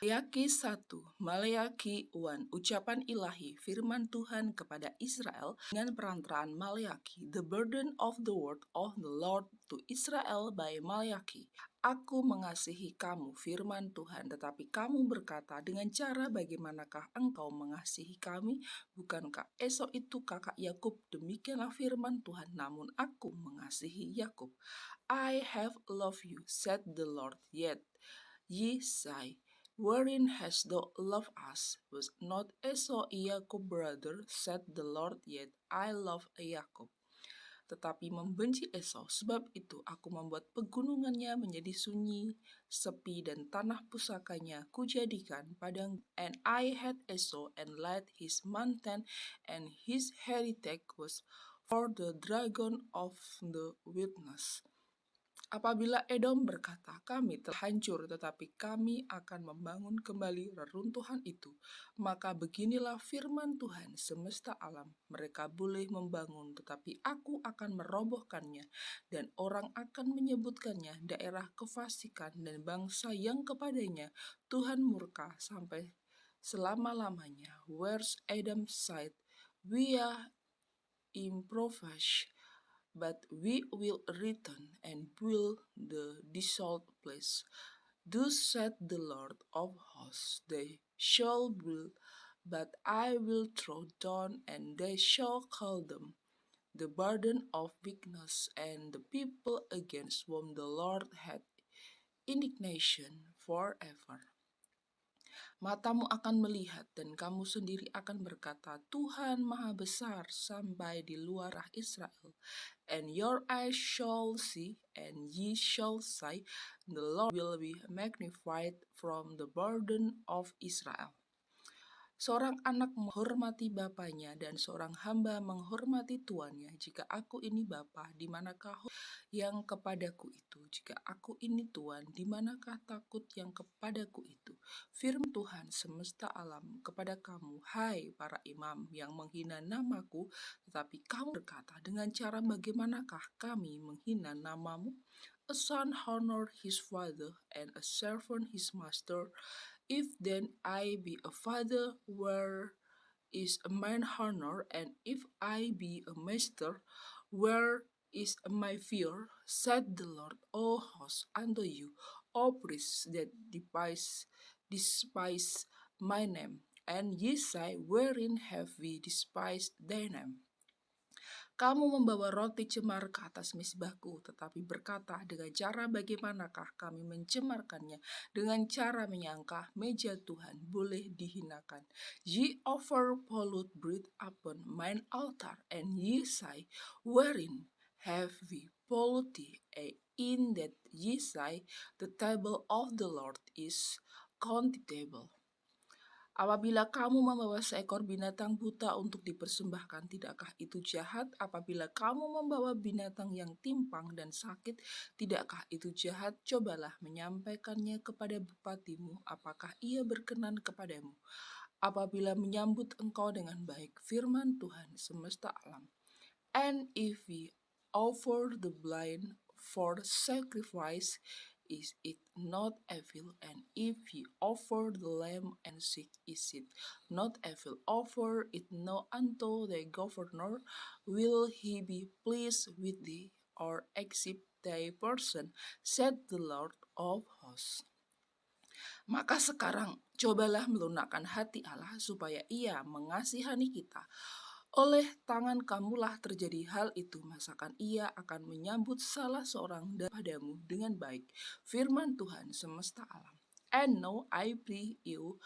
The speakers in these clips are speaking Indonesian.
Maleaki 1, Maleaki 1, ucapan ilahi firman Tuhan kepada Israel dengan perantaraan Maleaki. The burden of the word of the Lord to Israel by Maleaki. Aku mengasihi kamu, firman Tuhan, tetapi kamu berkata, dengan cara bagaimanakah engkau mengasihi kami? Bukankah Esau itu kakak Yakub? Demikianlah firman Tuhan, namun aku mengasihi Yakub. I have loved you, said the Lord, yet ye say, wherein hast thou loved us? Was not Esau Jacob brother, said the Lord, yet I love Jacob. Tetapi membenci Esau, sebab itu aku membuat pegunungannya menjadi sunyi, sepi, dan tanah pusakanya kujadikan padang. And I had Esau, and let his mountain, and his heritage was for the dragon of the wilderness. Apabila Edom berkata, kami telah hancur, tetapi kami akan membangun kembali reruntuhan itu, maka beginilah firman Tuhan semesta alam, mereka boleh membangun, tetapi aku akan merobohkannya, dan orang akan menyebutkannya daerah kefasikan, dan bangsa yang kepadanya Tuhan murka sampai selama-lamanya. Where's Edom's side? We are impoverished, but we will return and build the desolate place. Thus said the Lord of hosts, they shall build, but I will throw down, and they shall call them the burden of weakness, and the people against whom the Lord had indignation forever. Matamu akan melihat dan kamu sendiri akan berkata, Tuhan Maha Besar sampai di luar Israel. And your eyes shall see, and ye shall say, the Lord will be magnified from the burden of Israel. Seorang anak menghormati bapaknya dan seorang hamba menghormati tuannya. Jika aku ini bapa, di manakah yang kepadaku itu? Jika aku ini tuan, di manakah takut yang kepadaku itu? Firman Tuhan semesta alam kepada kamu, hai para imam yang menghina namaku, tetapi kamu berkata, dengan cara bagaimanakah kami menghina namamu? A son honor his father, and a servant his master. If then I be a father, where is mine honor? And if I be a master, where is my fear? Said the Lord, O host, unto you, O priests that despise my name. And ye say, wherein have we despised thy name? Kamu membawa roti cemar ke atas misbahku, tetapi berkata, dengan cara bagaimanakah kami mencemarkannya? Dengan cara menyangka meja Tuhan boleh dihinakan. Ye offer polluted bread upon mine altar, and ye say, wherein have we polluted? In that ye say, the table of the Lord is contemptible. Apabila kamu membawa seekor binatang buta untuk dipersembahkan, tidakkah itu jahat? Apabila kamu membawa binatang yang timpang dan sakit, tidakkah itu jahat? Cobalah menyampaikannya kepada bupatimu, apakah ia berkenan kepadamu? Apabila menyambut engkau dengan baik, firman Tuhan semesta alam. And if we offer the blind for sacrifice, is it not evil? And if ye offer the lamb and sick, is it not evil? Offer it not unto the governor. Will he be pleased with thee, or accept thy person? Said the Lord of hosts. Maka sekarang cobalah melunakkan hati Allah supaya ia mengasihani kita. Oleh tangan kamulah terjadi hal itu, masakan ia akan menyambut salah seorang daripadamu dengan baik. Firman Tuhan semesta alam. And now I pray you,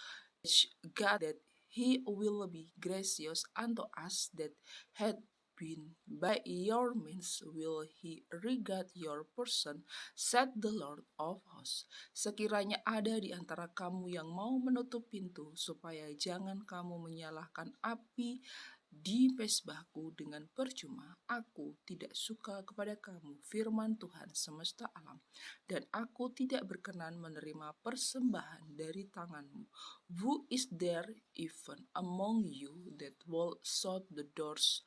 God, that he will be gracious unto us, that had been by your means will he regard your person, said the Lord of hosts. Sekiranya ada di antara kamu yang mau menutup pintu, supaya jangan kamu menyalakan api di mesbahku dengan percuma, aku tidak suka kepada kamu, firman Tuhan semesta alam, dan aku tidak berkenan menerima persembahan dari tanganmu. Who is there even among you that will shut the doors?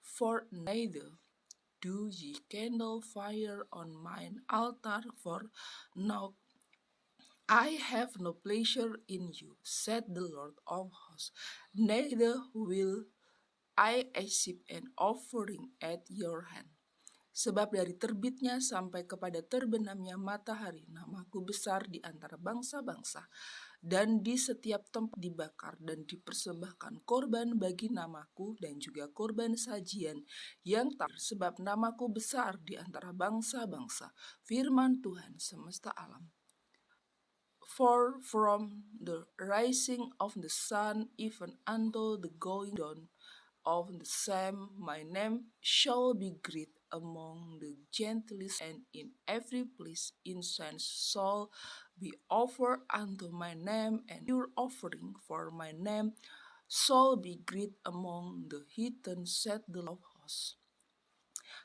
For neither do ye kindle fire on mine altar for naught. I have no pleasure in you, said the Lord of hosts, neither will I accept an offering at your hand. Sebab dari terbitnya sampai kepada terbenamnya matahari, namaku besar di antara bangsa-bangsa, dan di setiap tempat dibakar dan dipersembahkan korban bagi namaku dan juga korban sajian yang tak, sebab namaku besar di antara bangsa-bangsa, firman Tuhan semesta alam. For from the rising of the sun even until the going down of the same, my name shall be great among the Gentiles, and in every place incense shall be offered unto my name, and your offering for my name shall be great among the heathen, said the Lord of hosts.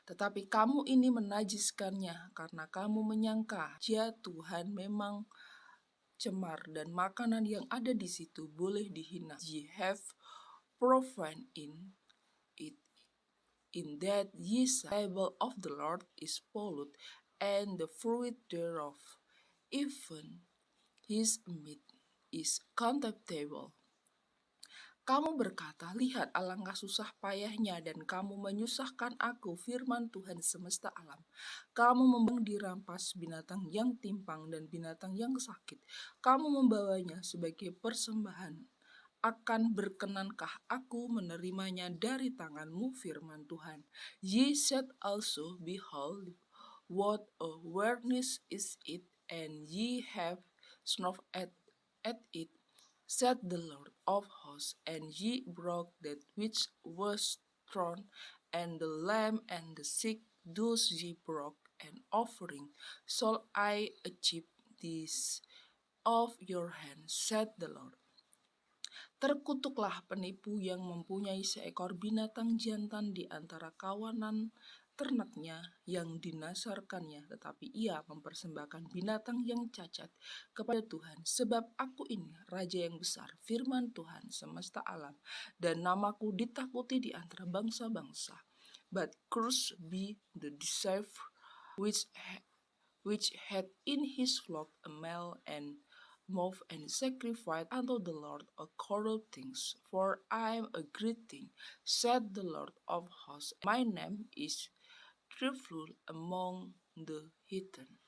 Tetapi kamu ini menajiskannya, karena kamu menyangka, ya Tuhan memang cemar, dan makanan yang ada di situ boleh dihina. Ye have profaned in it, in that ye say, the table of the Lord is polluted, and the fruit thereof, even his meat, is contemptible. Kamu berkata, lihat alangkah susah payahnya, dan kamu menyusahkan aku, firman Tuhan semesta alam. Kamu dirampas binatang yang timpang dan binatang yang sakit. Kamu membawanya sebagai persembahan. Akan berkenankah aku menerimanya dari tanganmu, firman Tuhan? Ye said also, behold, what a wilderness is it, and ye have snuffed at it, said the Lord of hosts, and ye broke that which was thrown, and the lamb and the sick, those ye broke, an offering shall I achieve this of your hand, said the Lord. Terkutuklah penipu yang mempunyai seekor binatang jantan di antara kawanan ternaknya yang dinasarkannya, tetapi ia mempersembahkan binatang yang cacat kepada Tuhan. Sebab aku ini Raja yang besar, firman Tuhan semesta alam, dan namaku ditakuti di antara bangsa-bangsa. But cursed be the deceiver which had in his flock a male and move and sacrifice unto the Lord a corrupt things. For I am a great thing, said the Lord of hosts. My name is dreadful among the heathen.